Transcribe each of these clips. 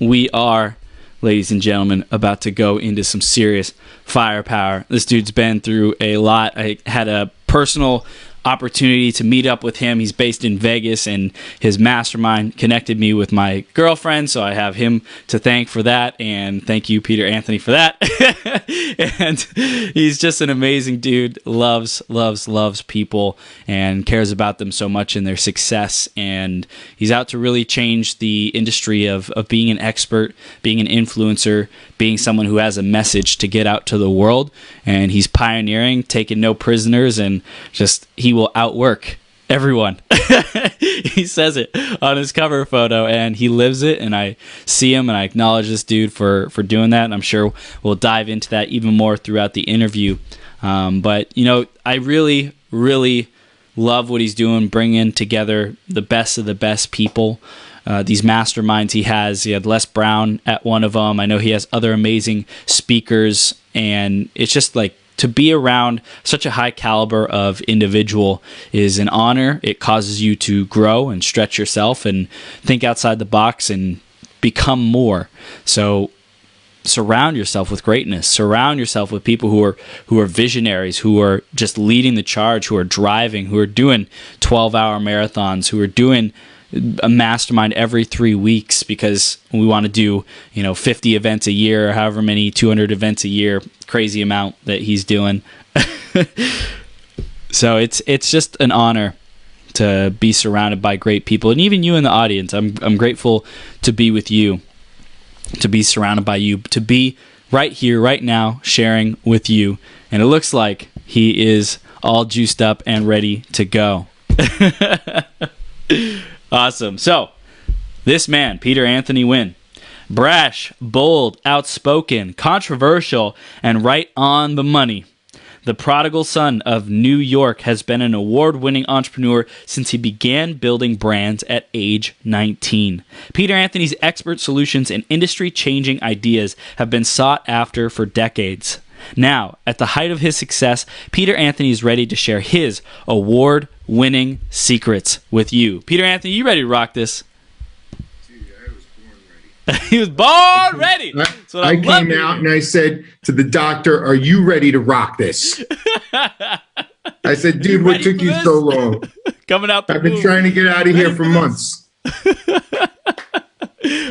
we are, ladies and gentlemen, about to go into some serious firepower. This dude's been through a lot. I had a personal opportunity to meet up with him. He's based in Vegas, and his mastermind connected me with my girlfriend, so I have him to thank for that, and thank you, Peter Anthony, for that. And he's just an amazing dude, loves people, and cares about them so much and their success, and he's out to really change the industry of being an expert, being an influencer, being someone who has a message to get out to the world, and he's pioneering, taking no prisoners, and just he will outwork everyone. He says it on his cover photo, and he lives it, and I see him, and I acknowledge this dude for doing that, and I'm sure we'll dive into that even more throughout the interview. But, you know, I really, really love what he's doing, bringing together the best of the best people. These masterminds he had Les Brown at one of them. I know he has other amazing speakers, and it's just like, to be around such a high caliber of individual is an honor. It causes you to grow and stretch yourself and think outside the box and become more. So surround yourself with greatness. Surround yourself with people who are visionaries, who are just leading the charge, who are driving, who are doing 12-hour marathons, who are doing a mastermind every 3 weeks because we want to do, 50 events a year, or however many, 200 events a year, crazy amount that he's doing. So it's just an honor to be surrounded by great people, and even you in the audience. I'm grateful to be with you, to be surrounded by you, to be right here, right now, sharing with you. And it looks like he is all juiced up and ready to go. Awesome. So, this man, Peter Anthony Wynn, brash, bold, outspoken, controversial, and right on the money. The prodigal son of New York has been an award-winning entrepreneur since he began building brands at age 19. Peter Anthony's expert solutions and industry-changing ideas have been sought after for decades. Now, at the height of his success, Peter Anthony is ready to share his award-winning secrets with you. Peter Anthony, you ready to rock this? Dude, I was born ready. He was born ready. I came out and I said to the doctor, "Are you ready to rock this?" I said, "Dude, what took you so long?" Coming out the I've been trying to get out of here for months.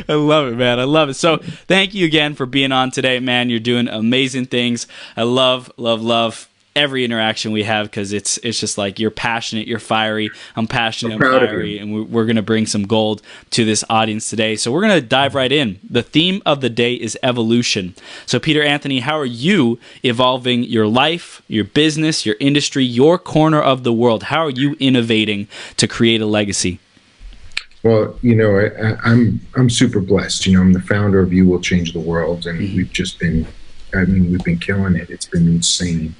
I love it, man. I love it. So thank you again for being on today, man. You're doing amazing things. I love every interaction we have because it's just like you're passionate, you're fiery. I'm passionate, I'm fiery, and we're going to bring some gold to this audience today. So we're going to dive right in. The theme of the day is evolution. So Peter Anthony, how are you evolving your life, your business, your industry, your corner of the world? How are you innovating to create a legacy? Well, I'm super blessed. I'm the founder of You Will Change the World, and we've been killing it. It's been insane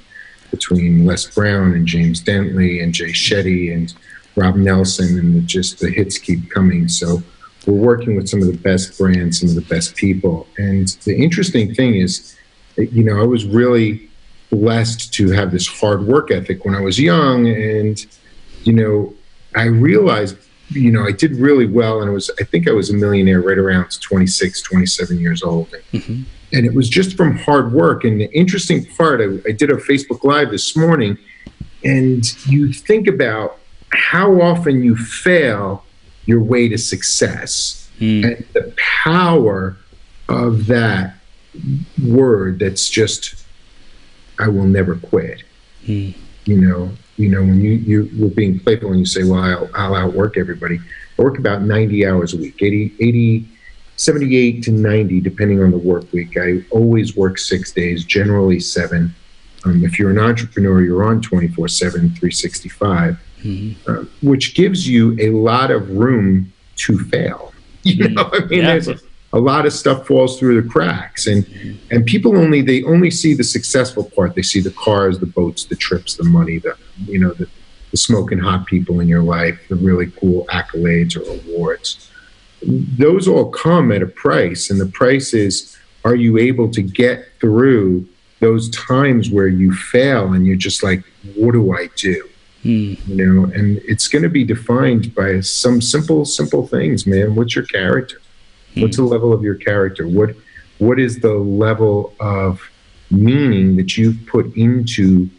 between Les Brown and James Dentley and Jay Shetty and Rob Nelson, and just the hits keep coming. So we're working with some of the best brands, some of the best people. And the interesting thing is, I was really blessed to have this hard work ethic when I was young, and I realized I did really well, and I think I was a millionaire right around 26, 27 years old. And it was just from hard work. And the interesting part, I did a Facebook Live this morning, and you think about how often you fail your way to success and the power of that word that's just, I will never quit. When you were being playful and you say, well, I'll outwork everybody. I work about 90 hours a week, 78 to 90, depending on the work week. I always work 6 days, generally 7. If you're an entrepreneur, you're on 24/7, 365, which gives you a lot of room to fail. There's a lot of stuff falls through the cracks, and people only see the successful part. They see the cars, the boats, the trips, the money, the smoking hot people in your life, the really cool accolades or awards. Those all come at a price, and the price is, are you able to get through those times where you fail and you're just like, what do I do? And it's going to be defined by some simple things, man. What's your character? What's the level of your character? What is the level of meaning that you've put into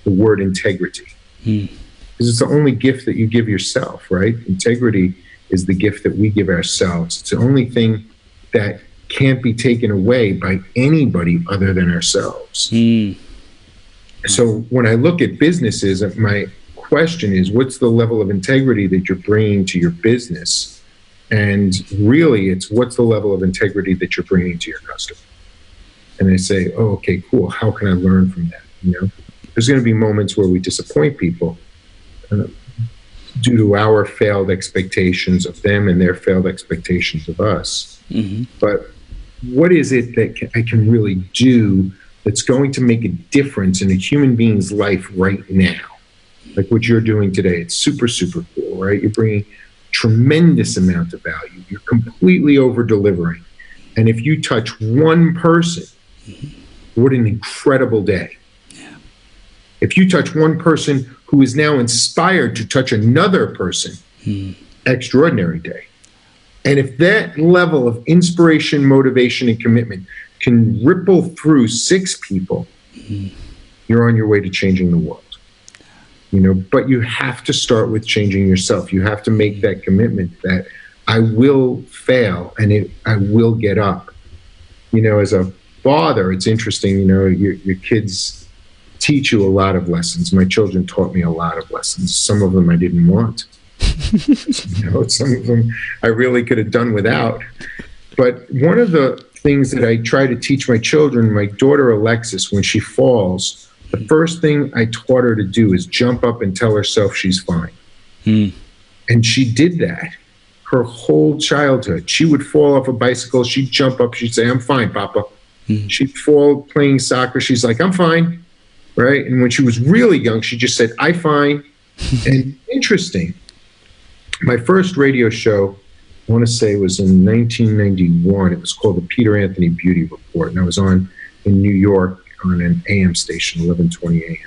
the word integrity? Because it's the only gift that you give yourself, right? Integrity is the gift that we give ourselves. It's the only thing that can't be taken away by anybody other than ourselves. So when I look at businesses, my question is, what's the level of integrity that you're bringing to your business? And really, it's what's the level of integrity that you're bringing to your customer? And I say, oh, okay, cool. How can I learn from that? There's going to be moments where we disappoint people due to our failed expectations of them and their failed expectations of us. But what is it that I can really do that's going to make a difference in a human being's life right now? Like what you're doing today. It's super, super cool, right? You're bringing tremendous amount of value. You're completely over delivering. And if you touch one person, what an incredible day. If you touch one person who is now inspired to touch another person, extraordinary day. And if that level of inspiration, motivation, and commitment can ripple through 6 people, you're on your way to changing the world. But you have to start with changing yourself. You have to make that commitment that I will fail and I will get up. As a father, it's interesting, your kids teach you a lot of lessons. My children taught me a lot of lessons. Some of them I didn't want. Some of them I really could have done without. But one of the things that I try to teach my children, my daughter Alexis, when she falls, the first thing I taught her to do is jump up and tell herself she's fine. And she did that her whole childhood. She would fall off a bicycle. She'd jump up. She'd say, I'm fine, Papa. She'd fall playing soccer. She's like, I'm fine. Right? And when she was really young, she just said, I'm fine. And interesting, my first radio show, I want to say it was in 1991. It was called the Peter Anthony Beauty Report. And I was on in New York on an AM station, 1120 AM.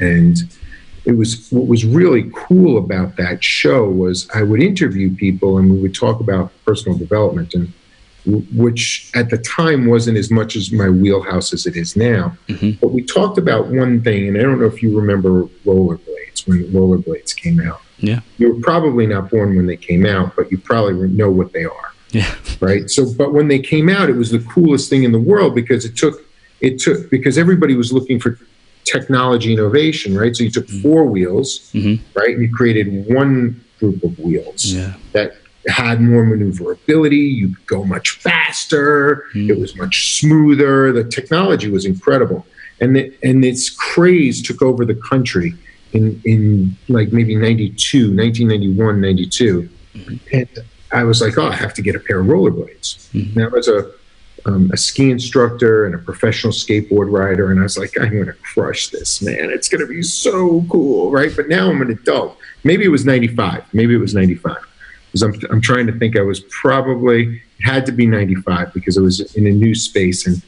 And what was really cool about that show was I would interview people and we would talk about personal development, and which at the time wasn't as much as my wheelhouse as it is now. But we talked about one thing, and I don't know if you remember rollerblades, when rollerblades came out. Yeah. You were probably not born when they came out, but you probably know what they are. Yeah. Right. So, but when they came out, it was the coolest thing in the world because because everybody was looking for technology innovation, right? So you took 4 wheels, right? And you created one group of wheels that had more maneuverability. You could go much faster. It was much smoother. The technology was incredible. And this craze took over the country in like maybe 1991, 92. And I was like, oh, I have to get a pair of rollerblades. Now, as a ski instructor and a professional skateboard rider, and I was like, I'm going to crush this, man. It's going to be so cool, right? But now I'm an adult. Maybe it was 95. Because I'm trying to think. I was probably, it had to be 95 because I was in a new space and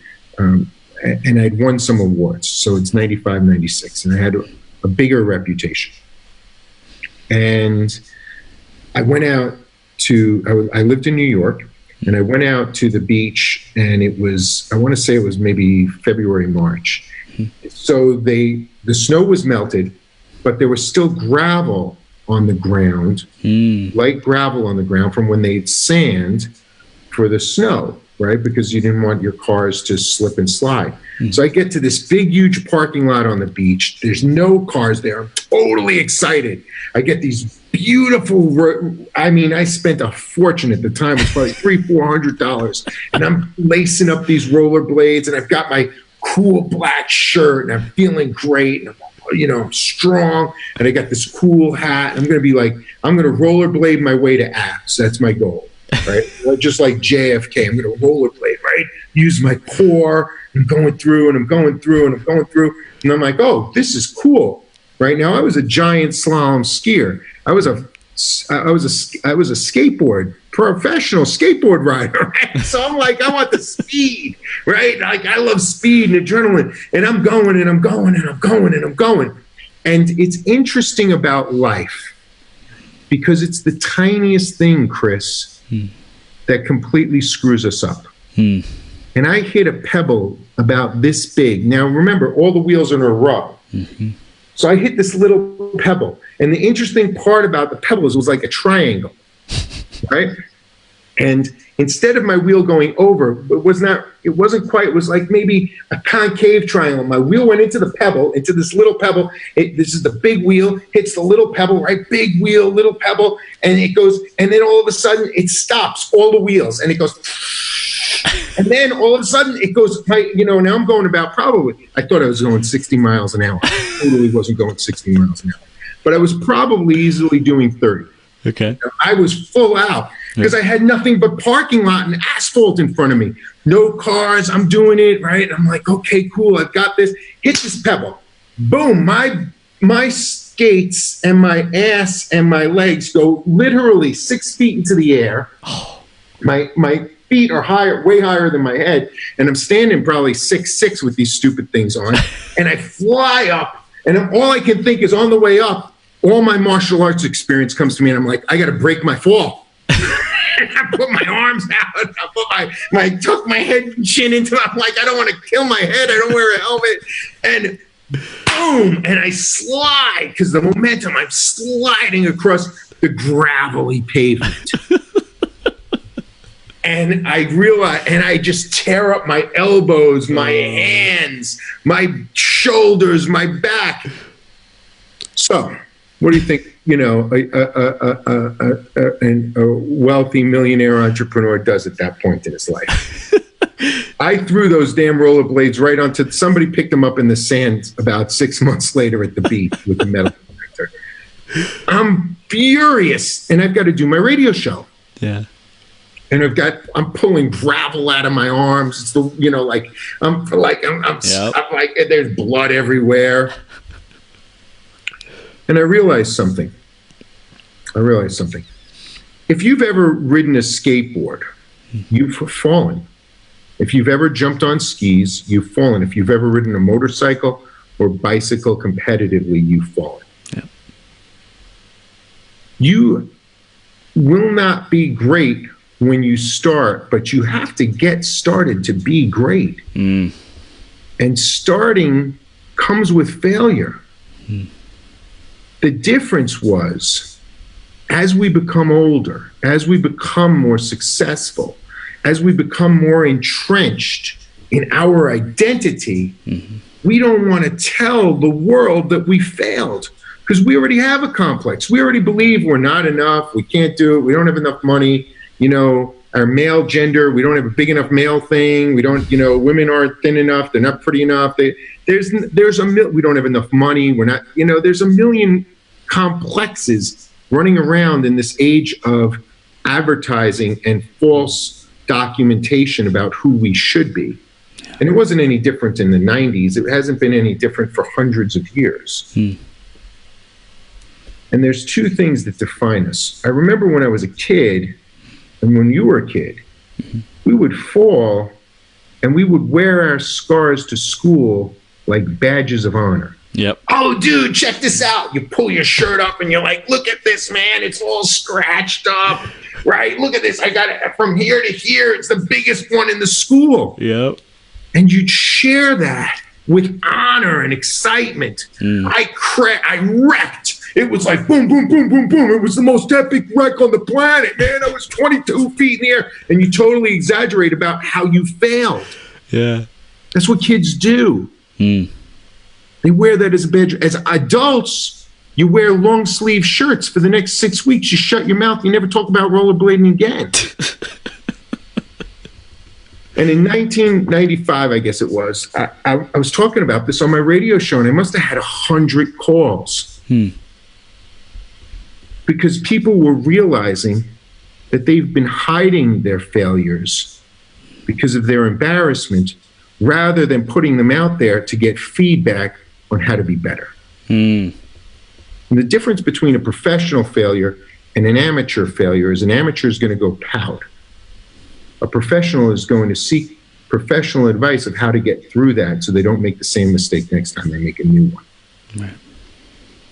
I'd won some awards. So it's 95, 96, and I had a bigger reputation. And I went out I lived in New York, and I went out to the beach, and it was, I want to say it was maybe February, March. So the snow was melted, but there was still gravel on the ground, light gravel on the ground from when they'd sand for the snow, right? Because you didn't want your cars to slip and slide. So I get to this big, huge parking lot on the beach. There's no cars there. I'm totally excited. I get these beautiful, I spent a fortune at the time. It was probably $300-400. And I'm lacing up these rollerblades, and I've got my cool black shirt, and I'm feeling great. And I'm strong, and I got this cool hat. I'm going to rollerblade my way to abs. That's my goal, right? Just like JFK, I'm going to rollerblade, right? Use my core. I'm going through, and I'm going through, and I'm going through. And I'm like, oh, this is cool. Right now, I was a giant slalom skier. I was a professional skateboard rider. Right? So I'm like, I want the speed, right? Like, I love speed and adrenaline, and I'm going and I'm going and I'm going and I'm going. And it's interesting about life because it's the tiniest thing, Chris, that completely screws us up. And I hit a pebble about this big. Now, remember, all the wheels are in a row. So I hit this little pebble. And the interesting part about the pebble is it was like a triangle, right? And instead of my wheel going over, it wasn't quite, it was like maybe a concave triangle. My wheel went into the pebble, into this little pebble. This is the big wheel, hits the little pebble, right? Big wheel, little pebble, and it goes, and then all of a sudden it stops all the wheels and it goes, and then all of a sudden it goes, now I'm going about probably, I thought I was going 60 miles an hour. I totally wasn't going 60 miles an hour. But I was probably easily doing 30. Okay. I was full out because I had nothing but parking lot and asphalt in front of me. No cars. I'm doing it, right? I'm like, okay, cool. I've got this. Hit this pebble. Boom. My skates and my ass and my legs go literally 6 feet into the air. My feet are higher, way higher than my head. And I'm standing probably 6'6" with these stupid things on. And I fly up. And all I can think is on the way up, all my martial arts experience comes to me, and I'm like, I got to break my fall. I put my arms out. I tuck my head and chin into it. I'm like, I don't want to kill my head. I don't wear a helmet. And boom, and I slide because the momentum, I'm sliding across the gravelly pavement. And I realize, and I just tear up my elbows, my hands, my shoulders, my back. So, what do you think, a wealthy millionaire entrepreneur does at that point in his life? I threw those damn rollerblades right onto, somebody picked them up in the sand about 6 months later at the beach with a metal detector. I'm furious, and I've got to do my radio show. Yeah. And I'm pulling gravel out of my arms. It's I'm like, there's blood everywhere. And I realized something. If you've ever ridden a skateboard, you've fallen. If you've ever jumped on skis, you've fallen. If you've ever ridden a motorcycle or bicycle competitively, you've fallen. Yeah. You will not be great when you start, but you have to get started to be great. And starting comes with failure. The difference was, as we become older, as we become more successful, as we become more entrenched in our identity, we don't want to tell the world that we failed because we already have a complex. We already believe we're not enough, we can't do it, we don't have enough money, our male gender, we don't have a big enough male thing, we don't, women aren't thin enough, they're not pretty enough, we don't have enough money, we're not, there's a million complexes running around in this age of advertising and false documentation about who we should be. And it wasn't any different in the 90s. It hasn't been any different for hundreds of years. And there's two things that define us. I remember when I was a kid, and when you were a kid, we would fall and we would wear our scars to school like badges of honor. Yep. Oh, dude, check this out. You pull your shirt up and you're like, look at this, man. It's all scratched up, right? Look at this. I got it from here to here. It's the biggest one in the school. Yep. And you'd share that with honor and excitement. I wrecked. It was like boom, boom, boom, boom, boom. It was the most epic wreck on the planet, man. I was 22 feet in the air. And you totally exaggerate about how you failed. Yeah. That's what kids do. They wear that as a badge. As adults, you wear long sleeve shirts for the next 6 weeks. You shut your mouth. You never talk about rollerblading again. And in 1995, I guess it was, I was talking about this on my radio show, and I must have had 100 calls. Because people were realizing that they've been hiding their failures because of their embarrassment, rather than putting them out there to get feedback on how to be better. And the difference between a professional failure and an amateur failure is an amateur is going to go pout. A professional is going to seek professional advice of how to get through that so they don't make the same mistake next time they make a new one. Right.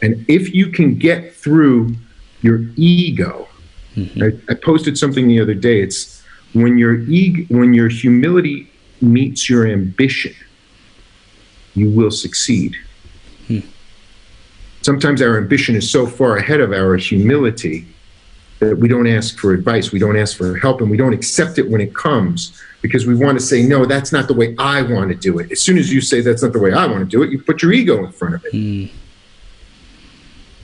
And if you can get through your ego, I posted something the other day. It's when your humility meets your ambition, you will succeed. Sometimes our ambition is so far ahead of our humility that we don't ask for advice, we don't ask for help, and we don't accept it when it comes, because we want to say, no, that's not the way I want to do it. As soon as you say that's not the way I want to do it, you put your ego in front of it.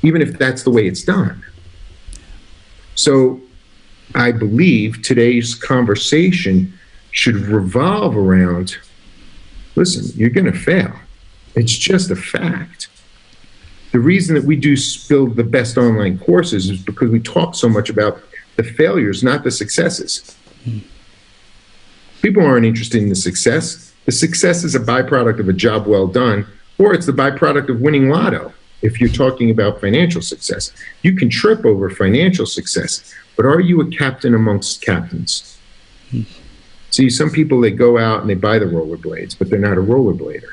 Even if that's the way it's done. So I believe today's conversation should revolve around, listen, you're going to fail. It's just a fact. The reason that we do build the best online courses is because we talk so much about the failures, not the successes. People aren't interested in the success. The success is a byproduct of a job well done, or it's the byproduct of winning lotto. If you're talking about financial success, you can trip over financial success, but are you a captain amongst captains? See, some people, they go out and they buy the rollerblades, but they're not a rollerblader.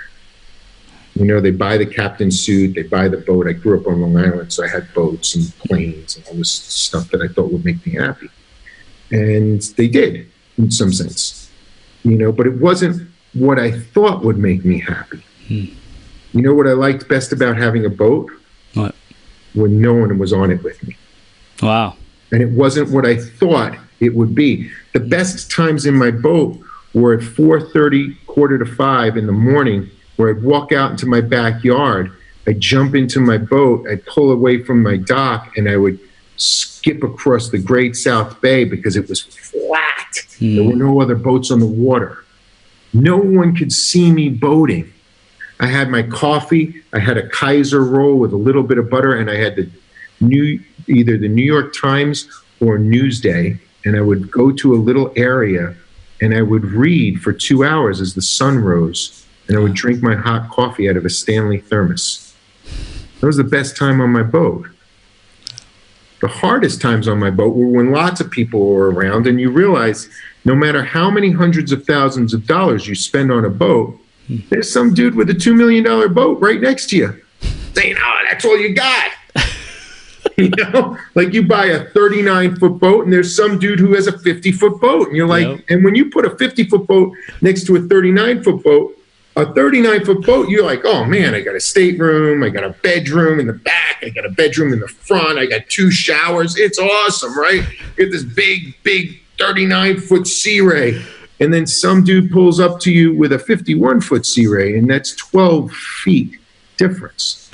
You know, they buy the captain's suit, they buy the boat. I grew up on Long Island, so I had boats and planes and all this stuff that I thought would make me happy. And they did, in some sense. You know, but it wasn't what I thought would make me happy. You know what I liked best about having a boat? What? When no one was on it with me. Wow. And it wasn't what I thought it would be. The best times in my boat were at 4:30, 4:45 in the morning, where I'd walk out into my backyard, I'd jump into my boat, I'd pull away from my dock, and I would skip across the Great South Bay because it was flat. There were no other boats on the water. No one could see me boating. I had my coffee, I had a Kaiser roll with a little bit of butter, and I had either the New York Times or Newsday, and I would go to a little area and I would read for 2 hours as the sun rose, and I would drink my hot coffee out of a Stanley thermos. That was the best time on my boat. The hardest times on my boat were when lots of people were around, and you realize no matter how many hundreds of thousands of dollars you spend on a boat, there's some dude with a $2 million boat right next to you saying, oh, that's all you got. You know, like you buy a 39-foot boat and there's some dude who has a 50-foot boat. And you're like, and when you put a 50-foot boat next to a 39-foot boat, a 39-foot boat, you're like, oh man, I got a stateroom, I got a bedroom in the back, I got a bedroom in the front, I got 2 showers. It's awesome, right? You get this big 39-foot Sea Ray. And then some dude pulls up to you with a 51-foot Sea Ray, and that's 12 feet difference.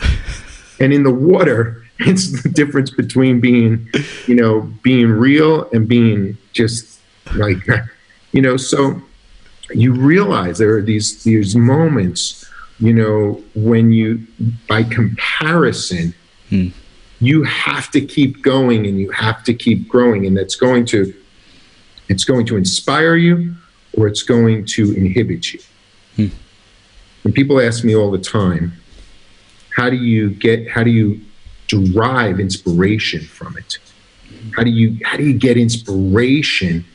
And in the water, it's the difference between being real and being just like, you know, so you realize there are these moments, you know, when you, by comparison, you have to keep going and you have to keep growing, and it's going to inspire you, or it's going to inhibit you. And people ask me all the time, how do you derive inspiration from it? How do you get inspiration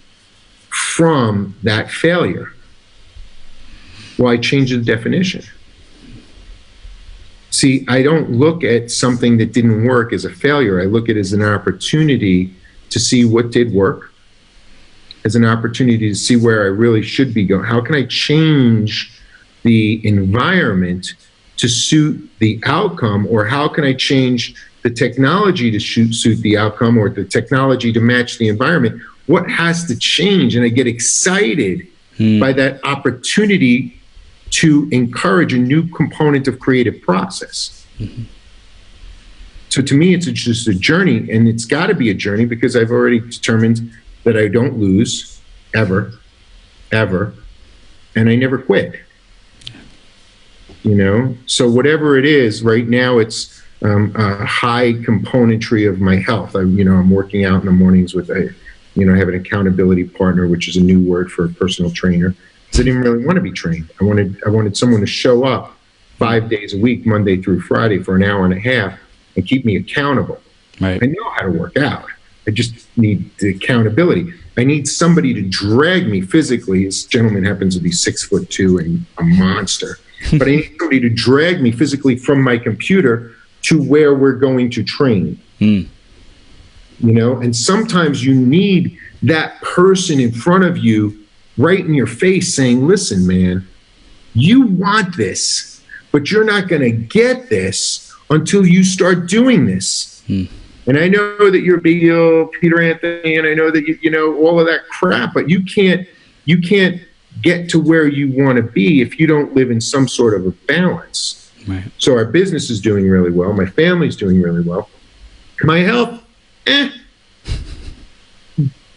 from that failure? Well, I changed the definition. See, I don't look at something that didn't work as a failure. I look at it as an opportunity to see what did work, as an opportunity to see where I really should be going. How can I change the environment to suit the outcome, or how can I change the technology to suit the outcome, or the technology to match the environment? What has to change? And I get excited by that opportunity to encourage a new component of creative process. So to me, it's just a journey, and it's got to be a journey because I've already determined that I don't lose ever, and I never quit. You know, so whatever it is, right now it's a high componentry of my health. I'm working out in the mornings with I have an accountability partner, which is a new word for a personal trainer. Because I didn't really want to be trained. I wanted someone to show up 5 days a week, Monday through Friday, for an hour and a half and keep me accountable. Right. I know how to work out. I just need the accountability. I need somebody to drag me physically. This gentleman happens to be 6'2" and a monster. But I need somebody to drag me physically from my computer to where we're going to train. You know, and sometimes you need that person in front of you right in your face saying, listen, man, you want this, but you're not going to get this until you start doing this. And I know that you're big deal, Peter Anthony, and I know that you know all of that crap, but you can't get to where you want to be if you don't live in some sort of a balance. Right. So our business is doing really well. My family's doing really well. My health,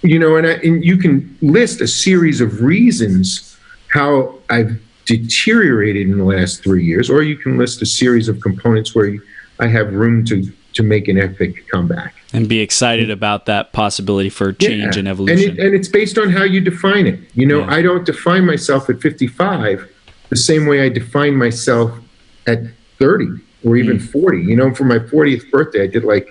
you know, and you can list a series of reasons how I've deteriorated in the last 3 years, or you can list a series of components where I have room to make an epic comeback. And be excited about that possibility for change and evolution. And it's based on how you define it. You know, Yeah. I don't define myself at 55 the same way I define myself at 30 or even 40. You know, for my 40th birthday, I did like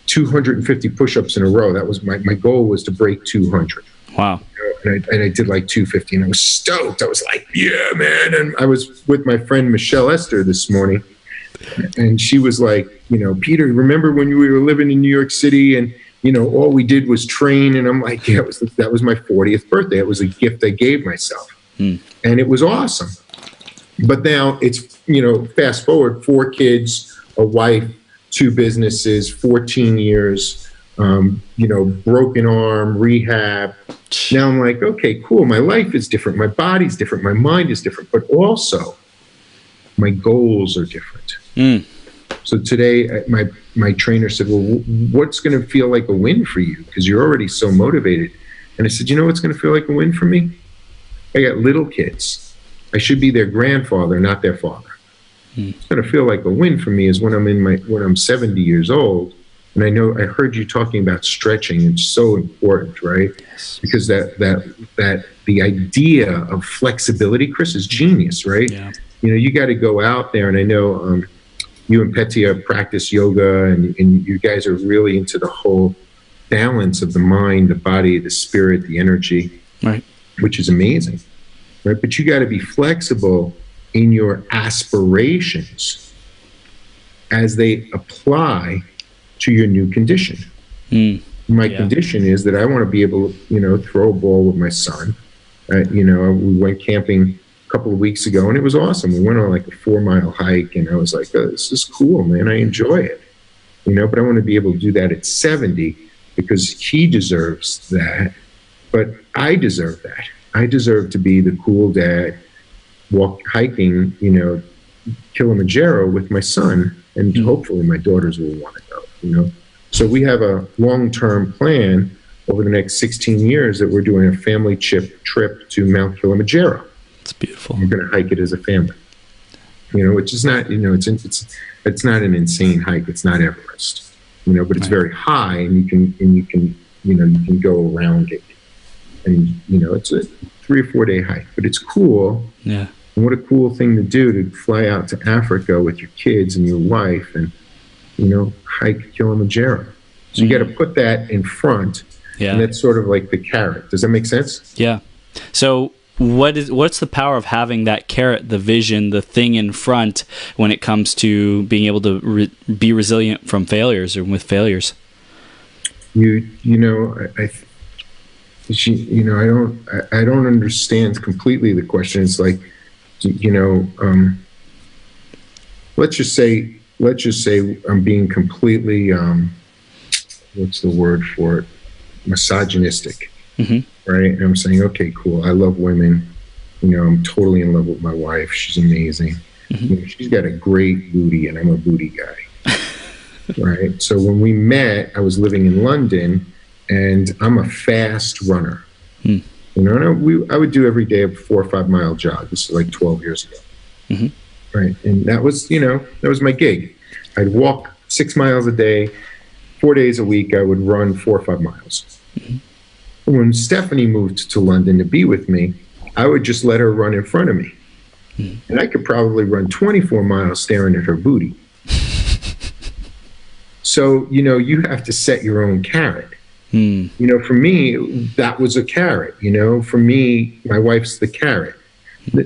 250 push-ups in a row. That was my goal, was to break 200. Wow. And I did like 250, and I was stoked. I was like, yeah, man. And I was with my friend Michelle Esther this morning, and she was like, you know, Peter, remember when we were living in New York City and, you know, all we did was train? And I'm like, yeah, that was my 40th birthday. It was a gift I gave myself. And it was awesome. But now it's, you know, fast forward, 4 kids, a wife, 2 businesses, 14 years, you know, broken arm, rehab. Now I'm like, okay, cool. My life is different. My body's different. My mind is different. But also, my goals are different. So today, my trainer said, well, what's going to feel like a win for you? Because you're already so motivated. And I said, you know what's going to feel like a win for me? I got little kids. I should be their grandfather, not their father. It's going to feel like a win for me is when I'm 70 years old. And I know I heard you talking about stretching. It's so important, right? Yes. Because that the idea of flexibility, Chris, is genius, right? Yeah. You know, you got to go out there, and I know you and Petya practice yoga, and you guys are really into the whole balance of the mind, the body, the spirit, the energy, Right. which is amazing, right? But you got to be flexible in your aspirations as they apply to your new condition. My condition is that I want to be able to, you know, throw a ball with my son. You know, we went camping a couple of weeks ago, and it was awesome. We went on like a 4-mile hike, and I was like, oh, this is cool, man. I enjoy it, you know, but I want to be able to do that at 70 because he deserves that, but I deserve that. I deserve to be the cool dad hiking, you know, Kilimanjaro with my son, and hopefully my daughters will want to go, you know. So we have a long-term plan over the next 16 years that we're doing a family trip to Mount Kilimanjaro. It's beautiful. We're going to hike it as a family, you know, which is not, you know, it's not an insane hike. It's not Everest, you know, but it's very high, and you can, you know, you can go around it, and, you know, it's a 3 or 4 day hike, but it's cool. Yeah. And what a cool thing to do, to fly out to Africa with your kids and your wife and, you know, hike Kilimanjaro. So you got to put that in front. Yeah. And that's sort of like the carrot. Does that make sense? Yeah. So what's the power of having that carrot, the vision, the thing in front when it comes to being able to be resilient from failures or with failures? You know, you know, I don't understand completely the question. It's like, you know, let's just say I'm being completely, what's the word for it? Misogynistic, right? And I'm saying, okay, cool. I love women. You know, I'm totally in love with my wife. She's amazing. You know, she's got a great booty, and I'm a booty guy, right? So when we met, I was living in London, and I'm a fast runner. You know, and I would do every day a 4 or 5 mile jog. This is like 12 years ago, right? And that was, you know, that was my gig. I'd walk 6 miles a day, 4 days a week. I would run 4 or 5 miles. When Stephanie moved to London to be with me, I would just let her run in front of me, and I could probably run 24 miles staring at her booty. So, you know, you have to set your own carrot. You know, for me, that was a carrot. You know, for me, my wife's the carrot.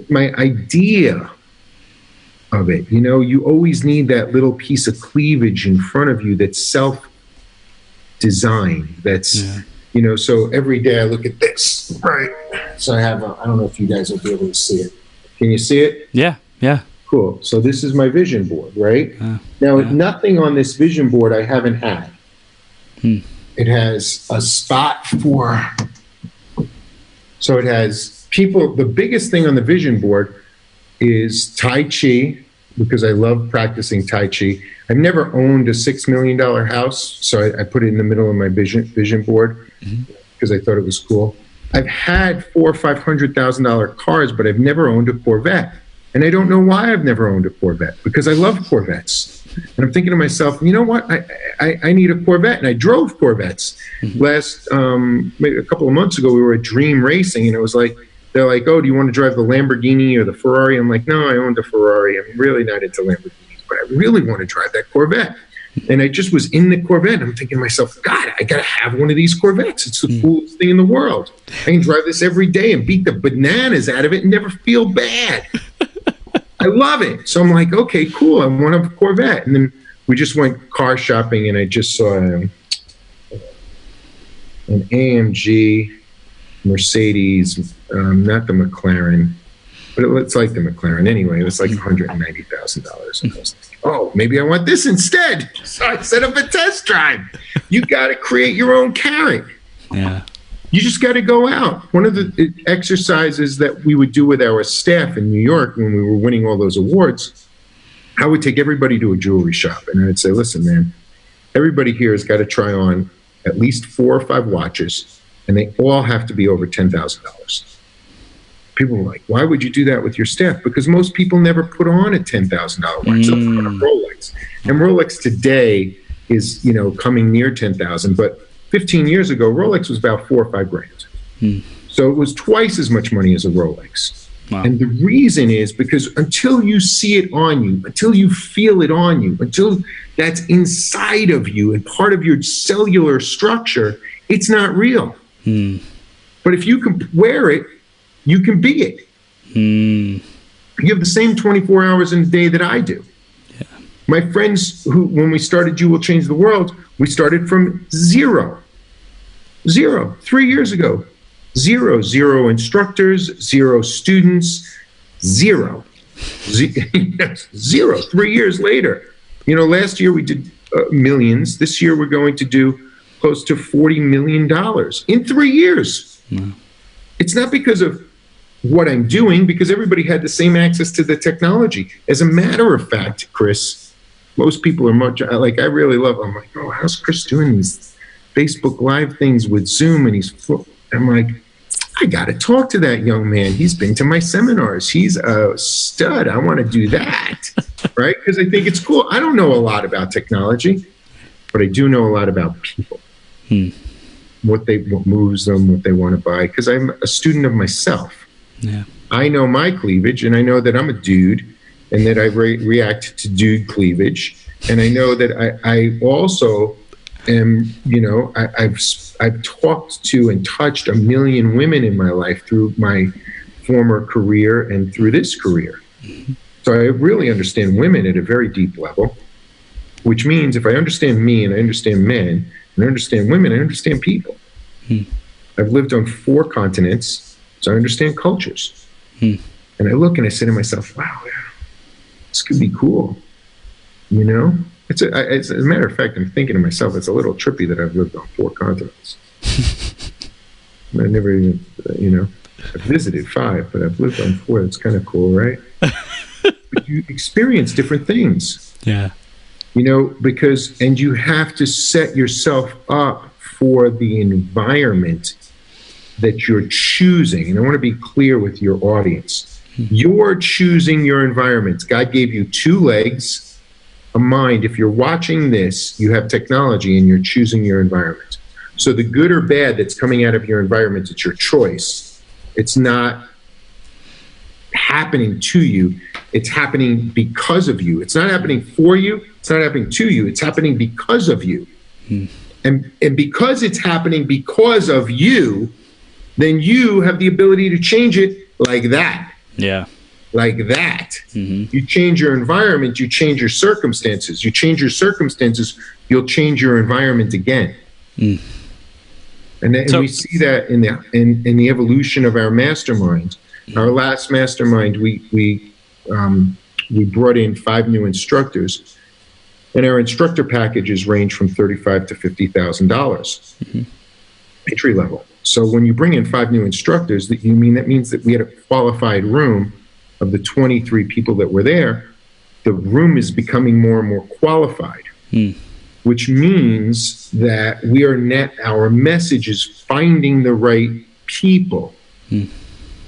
My idea of it, you know, you always need that little piece of cleavage in front of you that's self-designed, that's You know, so every day I look at this, right? So I have, I don't know if you guys will be able to see it. Can you see it? Yeah, yeah. Cool. So this is my vision board, right? Now, yeah. nothing on this vision board I haven't had. It has a spot for, so it has people, the biggest thing on the vision board is Tai Chi, because I love practicing Tai Chi. I've never owned a $6 million house, so I put it in the middle of my vision board because I thought it was cool. I've had $400,000 or $500,000 cars, but I've never owned a Corvette. And I don't know why I've never owned a Corvette, because I love Corvettes. And I'm thinking to myself, you know what? I need a Corvette. And I drove Corvettes. Maybe a couple of months ago, we were at Dream Racing, and it was like, they're like, oh, do you want to drive the Lamborghini or the Ferrari? I'm like, no, I owned a Ferrari. I'm really not into Lamborghinis, but I really want to drive that Corvette. And I just was in the Corvette. I'm thinking to myself, God, I got to have one of these Corvettes. It's the coolest thing in the world. I can drive this every day and beat the bananas out of it and never feel bad. I love it. So I'm like, okay, cool. I want a Corvette. And then we just went car shopping, and I just saw an AMG Mercedes, not the McLaren, but it's like the McLaren anyway. It was like $190,000. And I was like, oh, maybe I want this instead. So I set up a test drive. You got to create your own carrot. Yeah. You just got to go out. One of the exercises that we would do with our staff in New York when we were winning all those awards, I would take everybody to a jewelry shop, and I'd say, listen, man, everybody here has got to try on at least 4 or 5 watches, and they all have to be over $10,000. People were like, why would you do that with your staff? Because most people never put on a $10,000 watch. They'll put on a Rolex. And Rolex today is, you know, coming near 10,000, but 15 years ago, Rolex was about $4 or $5 grand. So it was twice as much money as a Rolex. Wow. And the reason is because until you see it on you, until you feel it on you, until that's inside of you and part of your cellular structure, it's not real. But if you can wear it, you can be it. You have the same 24 hours in a day that I do. Yeah. My friends who, when we started You Will Change the World, we started from zero. 3 years ago. Zero instructors, 0 students, zero. 3 years later. You know, last year we did millions. This year we're going to do close to $40 million in 3 years. It's not because of what I'm doing, because everybody had the same access to the technology. As a matter of fact, Chris, most people are much like, I really love, I'm like, oh, how's Chris doing these Facebook Live things with Zoom? And I'm like, I got to talk to that young man. He's been to my seminars. He's a stud. I want to do that, right? Because I think it's cool. I don't know a lot about technology, but I do know a lot about people. What moves them, what they want to buy, because I'm a student of myself. Yeah. I know my cleavage, and I know that I'm a dude, and that I react to dude cleavage, and I know that I also am, you know, I've talked to and touched 1 million women in my life through my former career and through this career. So I really understand women at a very deep level, which means if I understand me and I understand men and I understand women, I understand people. I've lived on 4 continents. So I understand cultures. And I look and I say to myself, wow, this could be cool. You know? It's as a matter of fact, I'm thinking to myself, it's a little trippy that I've lived on 4 continents. I never even, you know, I've visited 5, but I've lived on 4. That's kind of cool, right? But you experience different things. Yeah. You know, and you have to set yourself up for the environment that you're choosing. And I want to be clear with your audience. You're choosing your environment. God gave you 2 legs, a mind. If you're watching this, you have technology and you're choosing your environment. So the good or bad that's coming out of your environment, it's your choice. It's not happening to you. It's happening because of you. It's not happening for you. It's not happening to you. It's happening because of you. And because it's happening because of you, then you have the ability to change it like that. Yeah. Like that. You change your environment, you change your circumstances. You change your circumstances, you'll change your environment again. And we see that in the evolution of our masterminds. Our last mastermind, we brought in 5 new instructors, and our instructor packages range from $35,000 to $50,000 entry level. So when you bring in 5 new instructors, that means that we had a qualified room of the 23 people that were there. The room is becoming more and more qualified, which means that our message is finding the right people.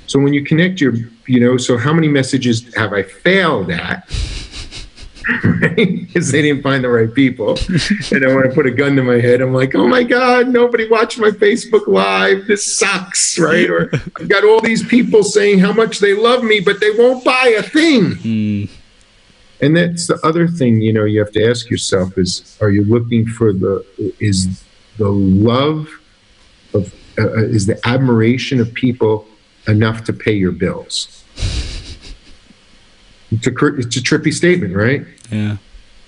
So when you connect so how many messages have I failed at? Right? Because they didn't find the right people. And I want to put a gun to my head. I'm like, oh my God, nobody watched my Facebook Live. This sucks, right? Or I've got all these people saying how much they love me, but they won't buy a thing. And that's the other thing, you have to ask yourself is, are you looking for is the love of, is the admiration of people enough to pay your bills? It's a trippy statement, right? Yeah.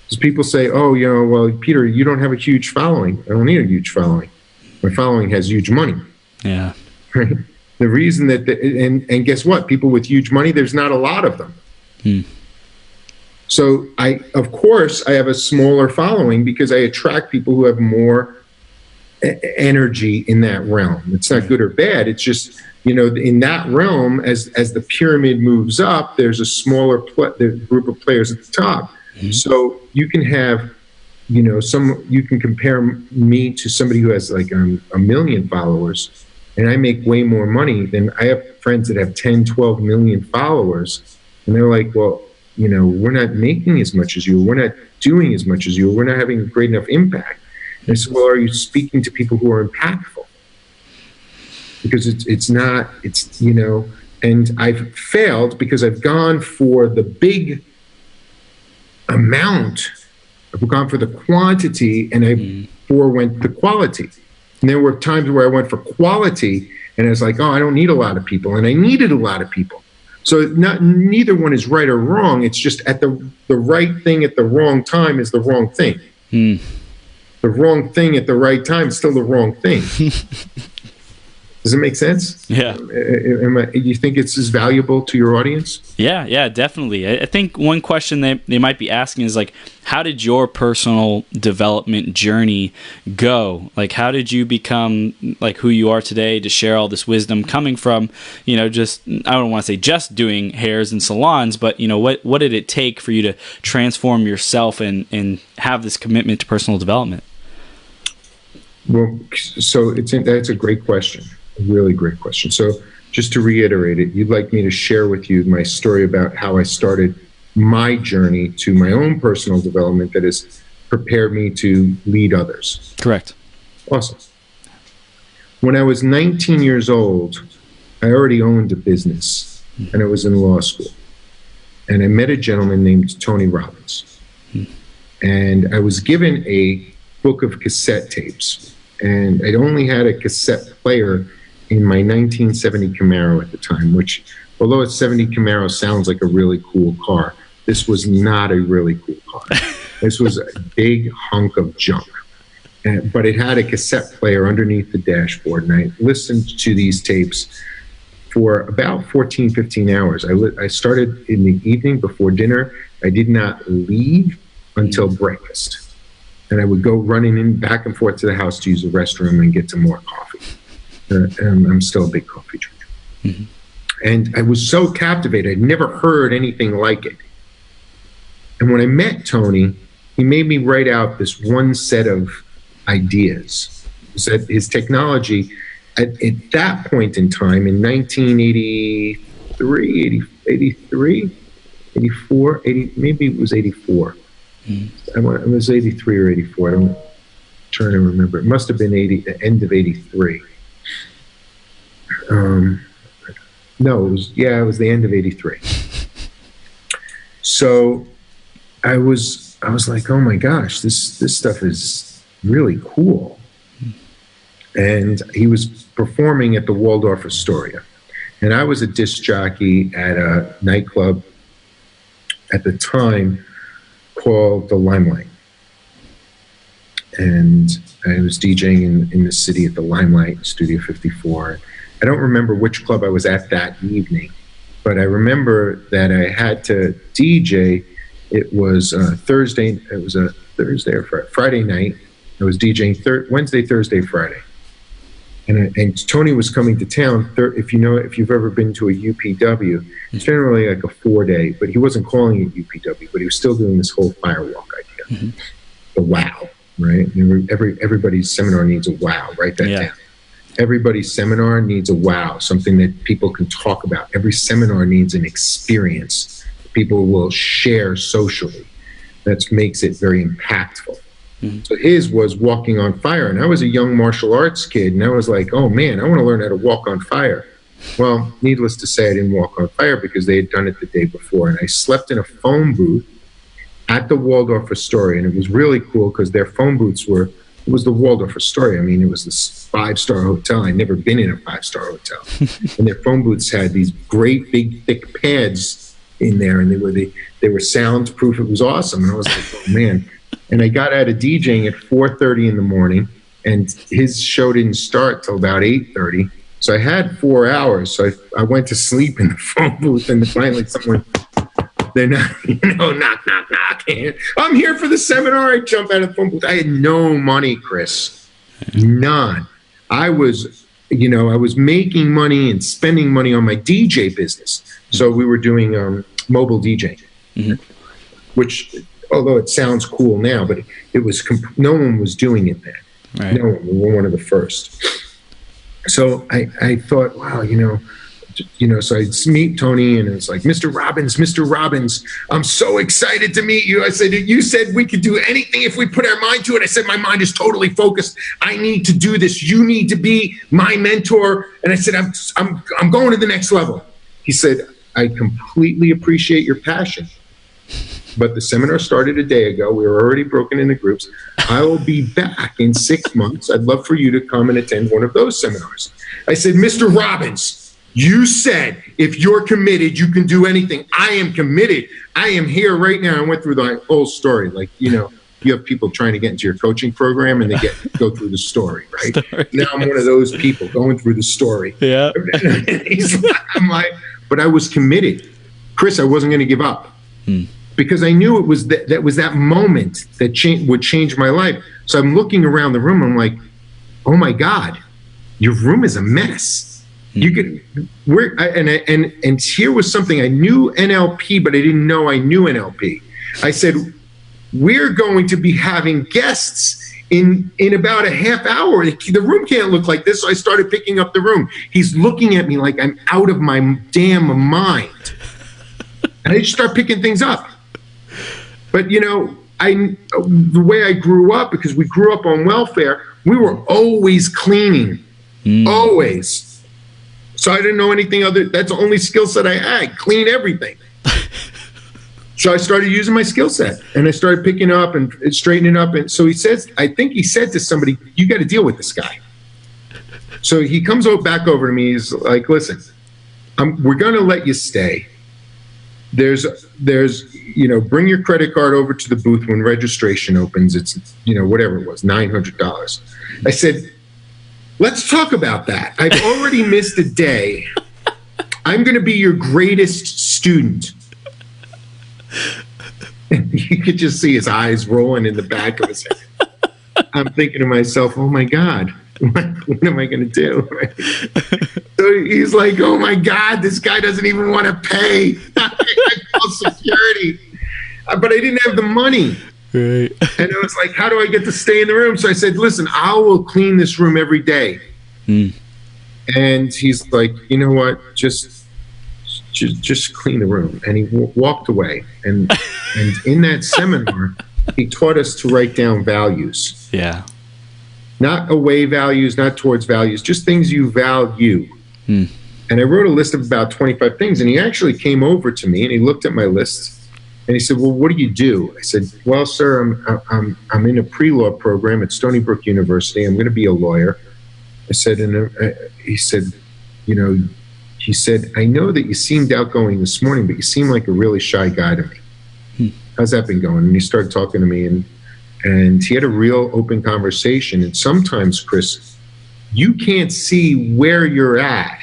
Because people say, oh, well, Peter, you don't have a huge following. I don't need a huge following. My following has huge money. Yeah. Right? The reason that, and guess what? People with huge money, there's not a lot of them. So of course, I have a smaller following because I attract people who have more energy in that realm. It's not good or bad. It's just, in that realm, as the pyramid moves up, there's a smaller group of players at the top. So you can have, you can compare me to somebody who has like a million followers, and I make way more money than I have friends that have 10, 12 million followers. And they're like, well, we're not making as much as you. We're not doing as much as you. We're not having a great enough impact. And I said, well, are you speaking to people who are impactful? Because it's not, and I've failed because I've gone for the big amount. I've gone for the quantity, and I forewent the quality. And there were times where I went for quality, and I was like, oh, I don't need a lot of people. And I needed a lot of people. So neither one is right or wrong. It's just at the right thing at the wrong time is the wrong thing. The wrong thing at the right time is still the wrong thing. Does it make sense? Yeah. You think it's as valuable to your audience? Yeah, definitely. I think one question they might be asking is like, how did your personal development journey go? Like, how did you become like who you are today to share all this wisdom coming from, just, I don't want to say just doing hairs and salons, but, what did it take for you to transform yourself and have this commitment to personal development? Well, so that's a great question. A really great question. So just to reiterate it, you'd like me to share with you my story about how I started my journey to my own personal development that has prepared me to lead others. Correct. Awesome. When I was 19 years old, I already owned a business, and I was in law school. And I met a gentleman named Tony Robbins. And I was given a book of cassette tapes. And I'd only had a cassette player in my 1970 Camaro at the time, which, although a 70 Camaro sounds like a really cool car, this was not a really cool car. This was a big hunk of junk. But it had a cassette player underneath the dashboard, and I listened to these tapes for about 14, 15 hours. I started in the evening before dinner. I did not leave until breakfast. And I would go running in back and forth to the house to use the restroom and get some more coffee. I'm still a big coffee drinker. And I was so captivated. I'd never heard anything like it. And when I met Tony, he made me write out this one set of ideas. He said his technology, at that point in time, in 1983, 84, maybe it was 84. It was 83 or 84. I'm trying to remember. It must have been the end of 83. No, it was the end of 83. So I was like, oh my gosh, this stuff is really cool. And he was performing at the Waldorf Astoria. And I was a disc jockey at a nightclub at the time called the Limelight. and I was DJing in the city at the Limelight Studio 54. I don't remember which club I was at that evening, but I remember that I had to DJ. It was Thursday. It was a Thursday or Friday night. I was DJing Wednesday, Thursday, Friday. And Tony was coming to town. If you've ever been to a UPW, it's generally like a 4-day, but he wasn't calling it UPW, but he was still doing this whole firewalk idea. The wow, right? Everybody's seminar needs a wow. Write that down. Everybody's seminar needs a wow, something that people can talk about. Every seminar needs an experience people will share socially. That makes it very impactful. So his was walking on fire, and I was a young martial arts kid, and I was like, oh man, I want to learn how to walk on fire. Well, needless to say, I didn't walk on fire because they had done it the day before, and I slept in a phone booth at the Waldorf Astoria, and it was really cool because their phone booths it was the Waldorf Astoria. I mean, it was this 5-star hotel. I'd never been in a 5-star hotel. And their phone booths had these great big thick pads in there, and they were soundproof. It was awesome. And I was like, oh man. And I got out of DJing at 4:30 in the morning, and his show didn't start till about 8:30. So I had 4 hours. So I went to sleep in the phone booth, and finally someone, they're not, knock, knock, knock. I'm here for the seminar. I jump out of the phone booth. I had no money, Chris. None. I was making money and spending money on my DJ business. So we were doing mobile DJing, which, although it sounds cool now, but it was no one was doing it then. Right. No one. We were one of the first. So I thought, wow, so I'd meet Tony, and it was like, Mr. Robbins, I'm so excited to meet you. I said, you said we could do anything if we put our mind to it. I said, my mind is totally focused. I need to do this. You need to be my mentor. And I said, I'm going to the next level. He said, I completely appreciate your passion, but the seminar started a day ago. We were already broken into groups. I will be back in 6 months. I'd love for you to come and attend one of those seminars. I said, Mr. Robbins, you said if you're committed, you can do anything. I am committed. I am here right now. I went through the whole story. Like, you have people trying to get into your coaching program, and they go through the story, right? Now I'm one of those people going through the story. Yeah. I'm like, but I was committed. Chris, I wasn't going to give up. Because I knew it was that moment that would change my life. So I'm looking around the room. I'm like, oh my God, your room is a mess. You could, and here was something. I knew NLP, but I didn't know I knew NLP. I said, we're going to be having guests in about a half hour. The room can't look like this. So I started picking up the room. He's looking at me like I'm out of my damn mind. And I just start picking things up. But, the way I grew up, because we grew up on welfare, we were always cleaning, always. So I didn't know anything other. That's the only skill set I had, clean everything. So I started using my skill set, and I started picking up and straightening up. And so I think he said to somebody, you got to deal with this guy. So he comes back over to me. He's like, listen, we're going to let you stay. There's, bring your credit card over to the booth when registration opens. It's, whatever it was, $900. I said, let's talk about that. I've already missed a day. I'm going to be your greatest student. And you could just see his eyes rolling in the back of his head. I'm thinking to myself, oh my God, what am I going to do? So he's like, oh my God, this guy doesn't even want to pay. I call security. But I didn't have the money. Right. And I was like, how do I get to stay in the room? So I said, listen, I will clean this room every day. And he's like, you know what? Just clean the room. And he walked away. And in that seminar, he taught us to write down values. Yeah. Not away values, not towards values, just things you value. And I wrote a list of about 25 things, and he actually came over to me and he looked at my list and he said, well, what do you do? I said, well, sir, I'm in a pre-law program at Stony Brook University. I'm going to be a lawyer. I said, he said, I know that you seemed outgoing this morning, but you seem like a really shy guy to me. How's that been going? And he started talking to me, And he had a real open conversation. And sometimes, Chris, you can't see where you're at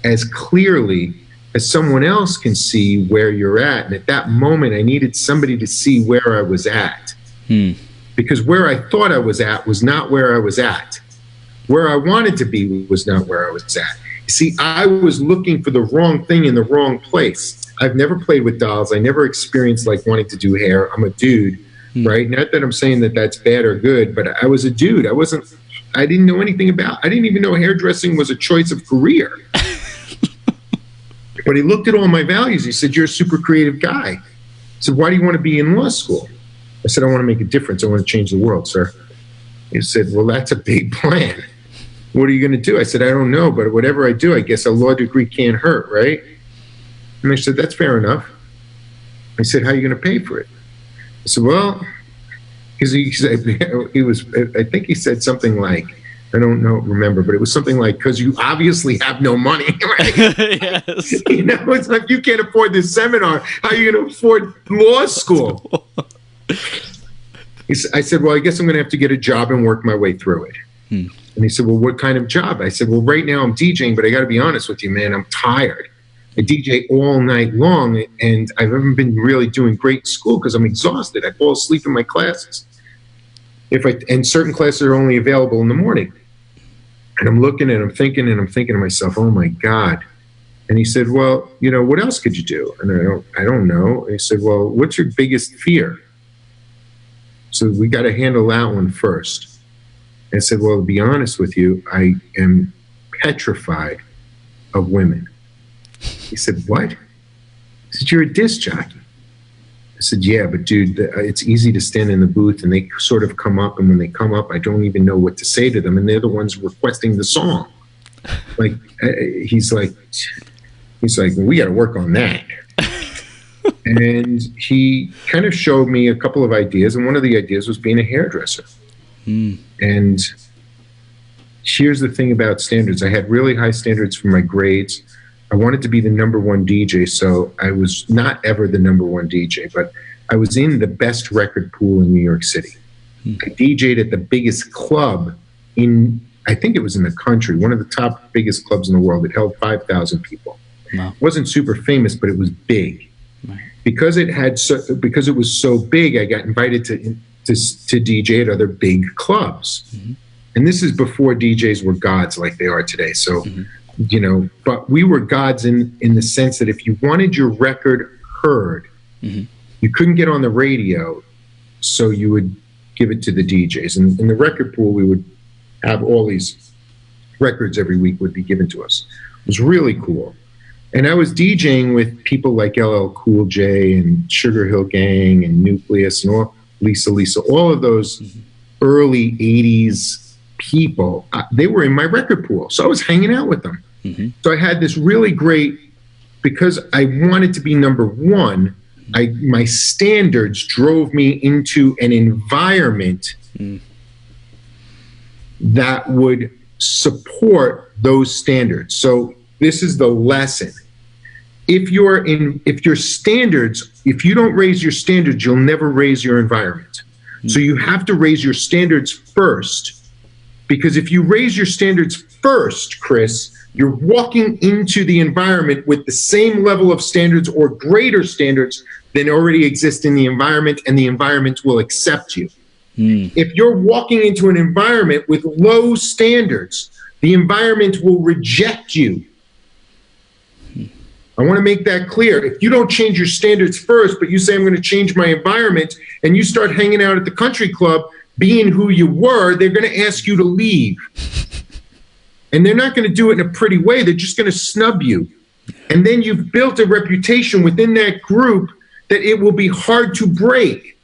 as clearly as someone else can see where you're at. And at that moment, I needed somebody to see where I was at. Because where I thought I was at was not where I was at. Where I wanted to be was not where I was at. You see, I was looking for the wrong thing in the wrong place. I've never played with dolls. I never experienced like wanting to do hair. I'm a dude, right? Not that I'm saying that that's bad or good, but I was a dude. I didn't know anything I didn't even know hairdressing was a choice of career. But he looked at all my values. He said, "You're a super creative guy." I said, "Why do you want to be in law school?" I said, "I want to make a difference. I want to change the world, sir." He said, "Well, that's a big plan. What are you going to do?" I said, "I don't know, but whatever I do, I guess a law degree can't hurt, right?" And I said, "That's fair enough." I said, "How are you going to pay for it?" I said, "Well," because I think he said something like, I don't remember, but it was something like, "Because you obviously have no money," right? Yes. You know, it's like, you can't afford this seminar. How are you going to afford law school? I said, "Well, I guess I'm going to have to get a job and work my way through it." And he said, "Well, what kind of job?" I said, "Well, right now I'm DJing, but I got to be honest with you, man, I'm tired. I DJ all night long, and I haven't been really doing great in school because I'm exhausted. I fall asleep in my classes. And certain classes are only available in the morning." And I'm looking and I'm thinking to myself, "Oh my God." And he said, "Well, you know, what else could you do?" And I don't know. And he said, "Well, what's your biggest fear?" So we got to handle that one first. And I said, "Well, to be honest with you, I am petrified of women." He said, "What?" I said, "You're a disc jockey." I said, "Yeah, but dude, it's easy to stand in the booth and they sort of come up, and when they come up, I don't even know what to say to them, and they're the ones requesting the song." Like, he's like, "Well, we got to work on that." And he kind of showed me a couple of ideas, and one of the ideas was being a hairdresser. And here's the thing about standards. I had really high standards for my grades. I wanted to be the #1 DJ, so I was not ever the #1 DJ, but I was in the best record pool in New York City. I DJ'd at the biggest club I think it was in the country, one of the top biggest clubs in the world. It held 5,000 people. Wow. It wasn't super famous, but it was big. Right. Because it was so big, I got invited to DJ at other big clubs. And this is before DJs were gods like they are today. So, you know, but we were gods in the sense that if you wanted your record heard, you couldn't get on the radio, so you would give it to the DJs. And in the record pool, we would have all these records every week would be given to us. It was really cool. And I was DJing with people like LL Cool J and Sugar Hill Gang and Nucleus and Lisa, all of those early 80s people. They were in my record pool, so I was hanging out with them. So I had this really great, because I wanted to be #1, my standards drove me into an environment that would support those standards. So this is the lesson. If you don't raise your standards, you'll never raise your environment. So you have to raise your standards first, because if you raise your standards first, Chris, you're walking into the environment with the same level of standards or greater standards than already exist in the environment, and the environment will accept you. If you're walking into an environment with low standards, the environment will reject you. I want to make that clear. If you don't change your standards first, but you say, "I'm going to change my environment," and you start hanging out at the country club being who you were, they're going to ask you to leave. And they're not going to do it in a pretty way. They're just going to snub you. And then you've built a reputation within that group that it will be hard to break.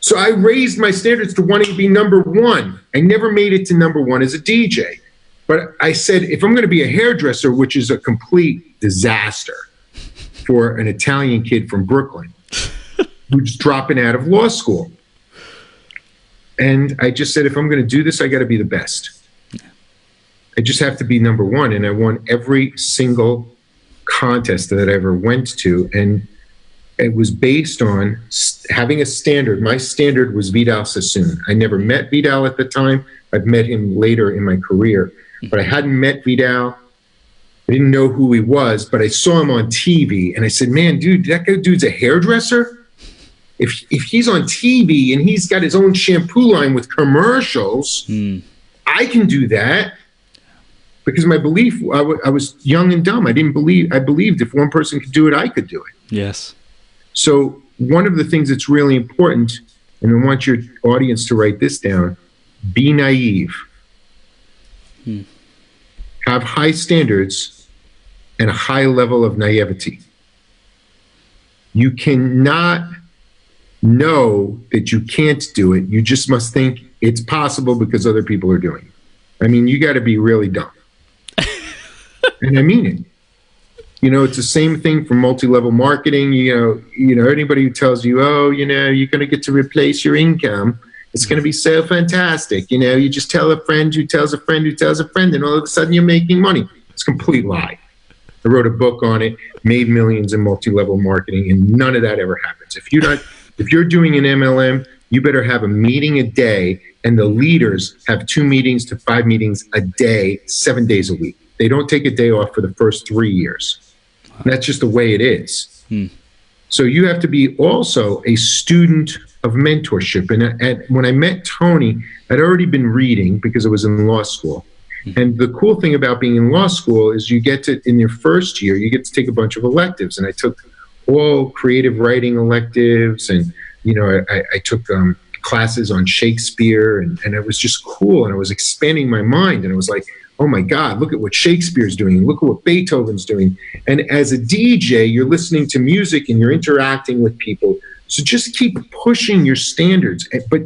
So I raised my standards to wanting to be #1. I never made it to #1 as a DJ. But I said, if I'm going to be a hairdresser, which is a complete disaster for an Italian kid from Brooklyn who's dropping out of law school. And I just said, if I'm going to do this, I got to be the best. I just have to be #1. And I won every single contest that I ever went to. And it was based on having a standard. My standard was Vidal Sassoon. I never met Vidal at the time. I've met him later in my career, but I hadn't met Vidal. I didn't know who he was, but I saw him on TV, and I said, man, dude, that dude's a hairdresser? If he's on TV and he's got his own shampoo line with commercials, I can do that. Because my belief, I was young and dumb. I believed if one person could do it, I could do it. Yes. So one of the things that's really important, and I want your audience to write this down, be naive. Have high standards and a high level of naivety. You cannot know that you can't do it. You just must think it's possible because other people are doing it. I mean, you got to be really dumb. And I mean it. You know, it's the same thing for multi-level marketing. You know, anybody who tells you, oh, you know, you're going to get to replace your income. It's going to be so fantastic. You know, you just tell a friend who tells a friend who tells a friend, and all of a sudden you're making money. It's a complete lie. I wrote a book on it, made millions in multi-level marketing, and none of that ever happens. If you're doing an MLM, you better have a meeting a day, and the leaders have 2 meetings to 5 meetings a day, 7 days a week. They don't take a day off for the first 3 years. And that's just the way it is. So you have to be also a student of mentorship. And when I met Tony, I'd already been reading because I was in law school. And the cool thing about being in law school is you get to, in your first year, you get to take a bunch of electives. And I took all creative writing electives, and, you know, I took classes on Shakespeare, and it was just cool. And I was expanding my mind, and it was like, oh my God, look at what Shakespeare's doing. Look at what Beethoven's doing. And as a DJ, you're listening to music and you're interacting with people. So just keep pushing your standards. But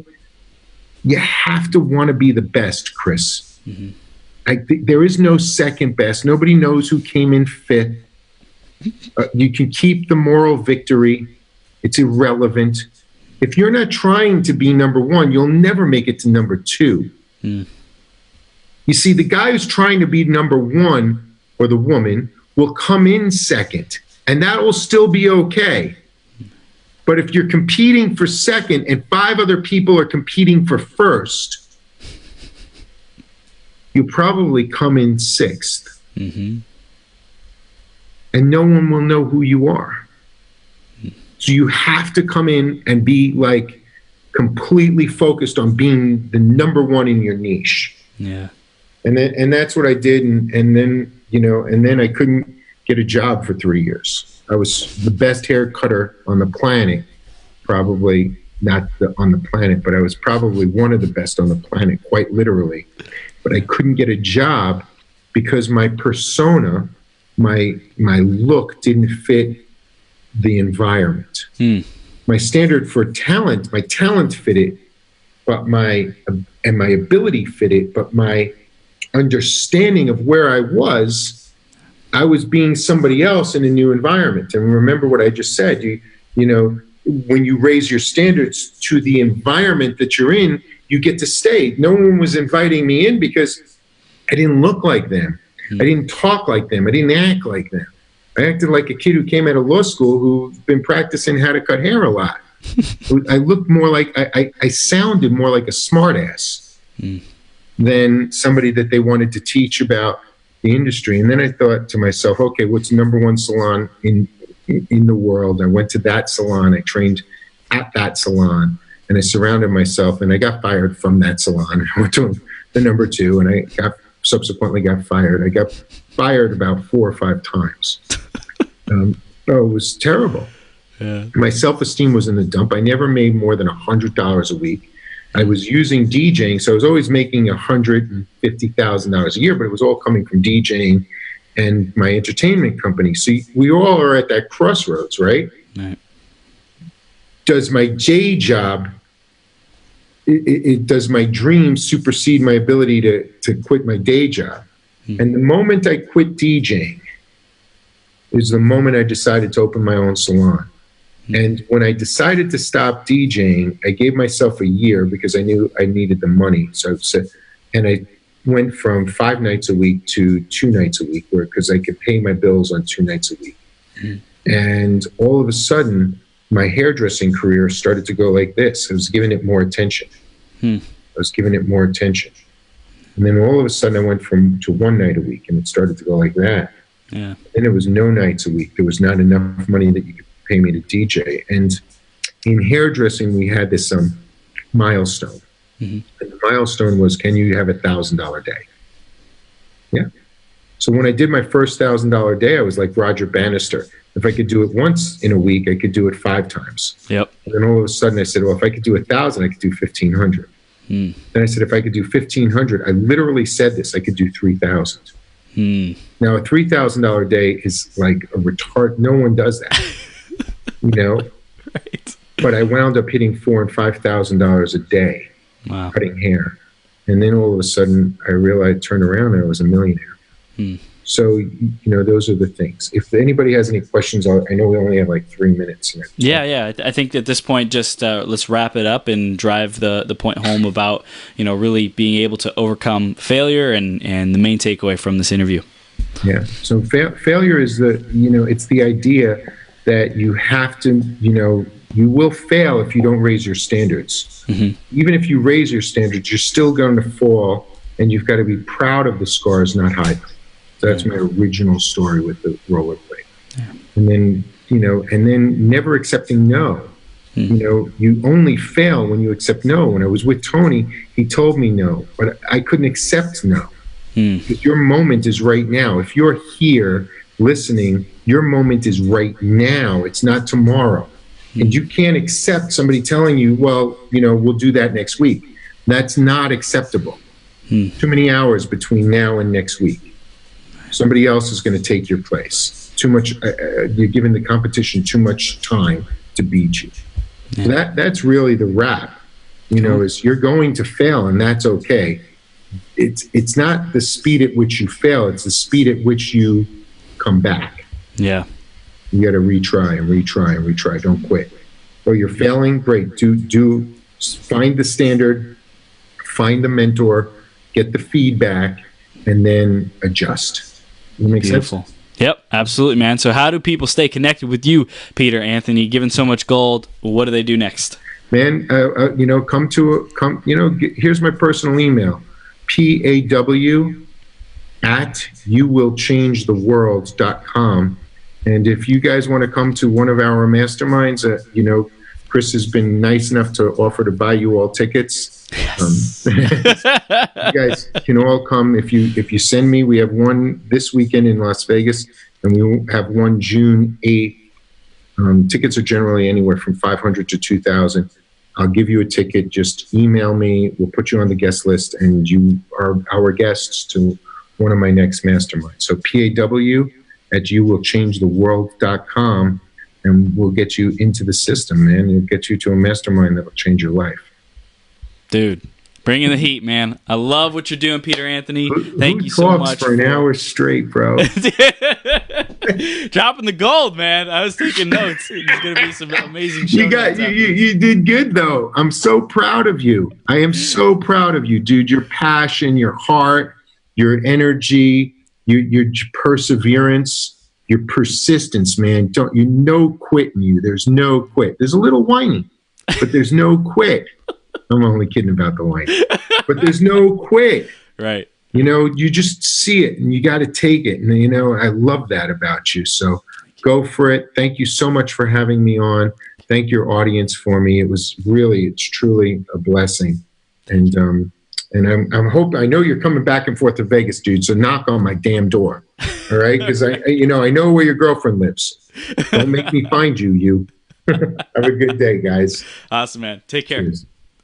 you have to want to be the best, Chris. There is no second best. Nobody knows who came in fifth. You can keep the moral victory. It's irrelevant. If you're not trying to be number one, you'll never make it to number 2. You see, the guy who's trying to be number 1, or the woman, will come in second, and that will still be okay. But if you're competing for second and 5 other people are competing for first, you'll probably come in 6th. And no one will know who you are. So you have to come in and be like completely focused on being the number 1 in your niche. Yeah. And that's what I did. And then, you know, and then I couldn't get a job for 3 years. I was the best hair cutter on the planet, probably not on the planet, but I was probably one of the best on the planet, quite literally. But I couldn't get a job because my persona, my look didn't fit the environment. My standard for talent, my talent fit it, but my ability fit it, but my understanding of where I was being somebody else in a new environment. And remember what I just said, you know, when you raise your standards to the environment that you're in, you get to stay. No one was inviting me in because I didn't look like them. I didn't talk like them. I didn't act like them. I acted like a kid who came out of law school who's been practicing how to cut hair a lot. I looked more like, I sounded more like a smartass than somebody that they wanted to teach about the industry. And then I thought to myself, okay, what's the number 1 salon in the world? I went to that salon. I trained at that salon, and I surrounded myself, and I got fired from that salon. I went to the number 2, and I subsequently got fired. I got fired about 4 or 5 times. It was terrible. Yeah. My self-esteem was in the dump. I never made more than $100 a week. I was using DJing, so I was always making $150,000 a year, but it was all coming from DJing and my entertainment company. So we all are at that crossroads, right? Right. Does my day job, does my dream supersede my ability to quit my day job? And the moment I quit DJing is the moment I decided to open my own salon. And when I decided to stop DJing, I gave myself a year because I knew I needed the money. So I said, and I went from 5 nights a week to 2 nights a week, because I could pay my bills on 2 nights a week. And all of a sudden, my hairdressing career started to go like this. I was giving it more attention. I was giving it more attention. And then all of a sudden I went to one night a week, and it started to go like that. Yeah. And it was no nights a week. There was not enough money that you could pay me to DJ. And in hairdressing, we had this milestone. And the milestone was, can you have $1,000 day? Yeah. So when I did my first $1,000 day, I was like Roger Bannister. If I could do it once in a week, I could do it 5 times. Yep. And then all of a sudden I said, well, if I could do 1,000, I could do 1,500. Then I said, if I could do 1,500, I literally said this, I could do 3,000. Now, a $3,000 day is like a retard. No one does that, you know? Right. But I wound up hitting $4,000 and $5,000 a day cutting hair. And then all of a sudden I realized, turned around, and I was a millionaire. So, you know, those are the things. If anybody has any questions, I know we only have like 3 minutes here. Yeah. I think at this point, just let's wrap it up and drive the point home about, you know, really being able to overcome failure and the main takeaway from this interview. Yeah. So failure is it's the idea that you have to, you know, you will fail if you don't raise your standards. Even if you raise your standards, you're still going to fall, and you've got to be proud of the scars, not hide them. So that's my original story with the rollerblade. And then, you know, and then never accepting no. You know, you only fail when you accept no. When I was with Tony, he told me no, but I couldn't accept no. Because your moment is right now. If you're here listening, your moment is right now. It's not tomorrow. And you can't accept somebody telling you, well, you know, we'll do that next week. That's not acceptable. Too many hours between now and next week. Somebody else is going to take your place. Too much. You're giving the competition too much time to beat you. So that's really the wrap. You know, is you're going to fail, and that's okay. It's not the speed at which you fail; it's the speed at which you come back. Yeah. You got to retry and retry and retry. Don't quit. Oh, you're failing? Great. Do find the standard, find the mentor, get the feedback, and then adjust. Does that make sense? Yep, absolutely, man. So how do people stay connected with you, Peter Anthony? Given so much gold, what do they do next? Man, you know, here's my personal email, paw@youwillchangetheworld.com. And if you guys want to come to one of our masterminds, you know, Chris has been nice enough to offer to buy you all tickets. Yes. You guys can all come if you send me. We have one this weekend in Las Vegas, and we will have one June 8th. Tickets are generally anywhere from $500 to $2,000. I'll give you a ticket. Just email me. We'll put you on the guest list, and you are our guests to one of my next masterminds. So paw@youwillchangetheworld.com, and we'll get you into the system, man. We'll get you to a mastermind that will change your life. Dude, bring in the heat, man. I love what you're doing, Peter Anthony. Thank you so much. For an hour straight, bro. Dropping the gold, man. I was taking notes. There's going to be some amazing show You did good, though. I'm so proud of you. I am so proud of you, dude. Your passion, your heart, your energy, your perseverance, your persistence, man. No quit in you. There's no quit. There's a little whining, but there's no quit. I'm only kidding about the whining, but there's no quit. Right. You know, you just see it and you got to take it. And, you know, I love that about you. So go for it. Thank you so much for having me on. Thank your audience for me. It's truly a blessing. And I know you're coming back and forth to Vegas, dude. So knock on my damn door. All right. Because I know where your girlfriend lives. Don't make me find you. Have a good day, guys. Awesome, man. Take care. Cheers.